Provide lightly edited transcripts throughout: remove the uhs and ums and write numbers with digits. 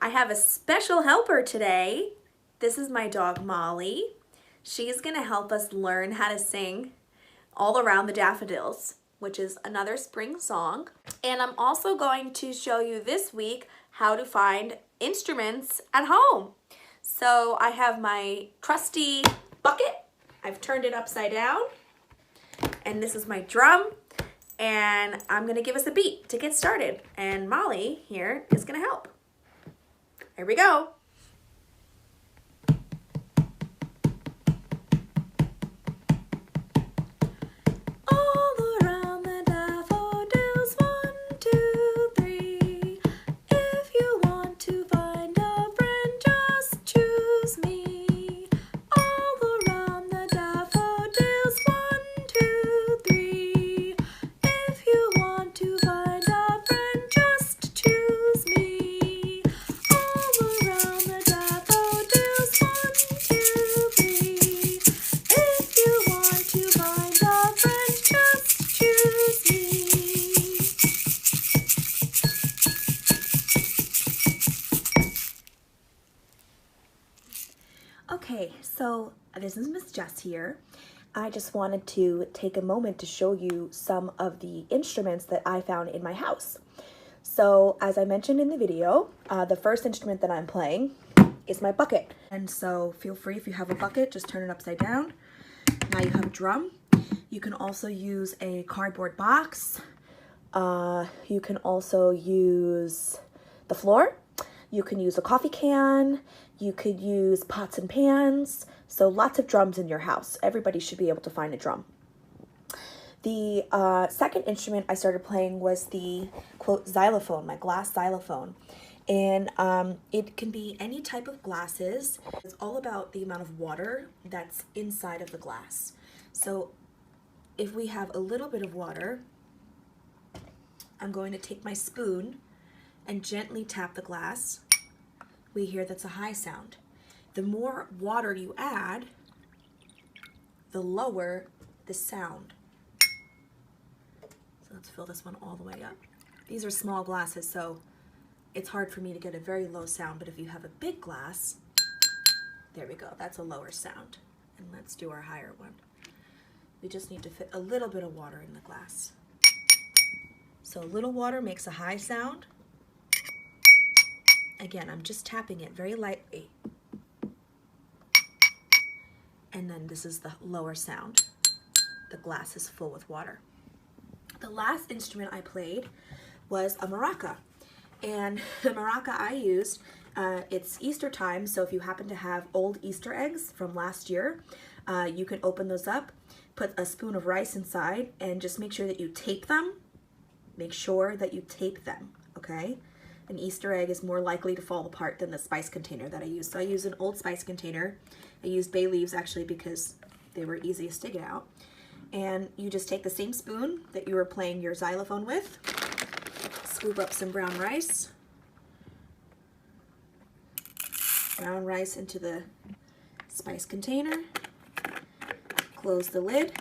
I have a special helper today. This is my dog Molly. She's gonna help us learn how to sing All Around the Daffodils, which is another spring song. And I'm also going to show you this week how to find instruments at home. So I have my trusty bucket. I've turned it upside down. And this is my drum. And I'm gonna give us a beat to get started. And Molly here is gonna help. Here we go. Okay, so this is Miss Jess here. I just wanted to take a moment to show you some of the instruments that I found in my house. So as I mentioned in the video, the first instrument that I'm playing is my bucket. And so feel free, if you have a bucket, just turn it upside down. Now you have a drum. You can also use a cardboard box. You can also use the floor. You can use a coffee can. You could use pots and pans. So lots of drums in your house. Everybody should be able to find a drum. The second instrument I started playing was the, quote, xylophone, my glass xylophone. And it can be any type of glasses. It's all about the amount of water that's inside of the glass. So if we have a little bit of water, I'm going to take my spoon and gently tap the glass. We hear that's a high sound. The more water you add, the lower the sound. So let's fill this one all the way up. These are small glasses, so it's hard for me to get a very low sound, but if you have a big glass, there we go, that's a lower sound. And let's do our higher one. We just need to fit a little bit of water in the glass. So a little water makes a high sound. Again, I'm just tapping it very lightly. And then this is the lower sound. The glass is full with water. The last instrument I played was a maraca. And the maraca I used, it's Easter time, so if you happen to have old Easter eggs from last year, you can open those up, put a spoon of rice inside, and just make sure that you tape them. Make sure that you tape them, okay? An Easter egg is more likely to fall apart than the spice container that I used. So I used an old spice container. I used bay leaves actually because they were easiest to get out. And you just take the same spoon that you were playing your xylophone with, scoop up some brown rice. Brown rice into the spice container. Close the lid.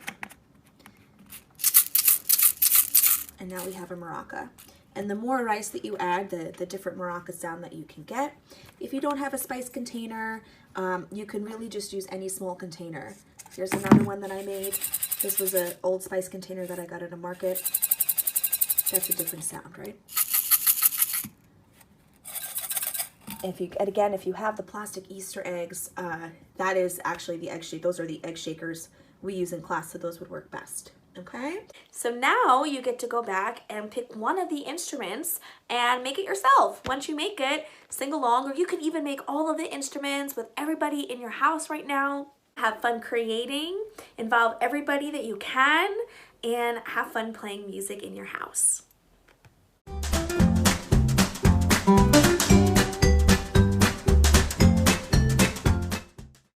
And now we have a maraca. And the more rice that you add, the different maraca sound that you can get. If you don't have a spice container, you can really just use any small container. Here's another one that I made. This was an old spice container that I got at a market. That's a different sound, right? If you have the plastic Easter eggs, that is actually the egg shake. Those are the egg shakers we use in class, so those would work best. Okay, so now you get to go back and pick one of the instruments and make it yourself. Once you make it, sing along, or you can even make all of the instruments with everybody in your house right now. Have fun creating, involve everybody that you can, and have fun playing music in your house.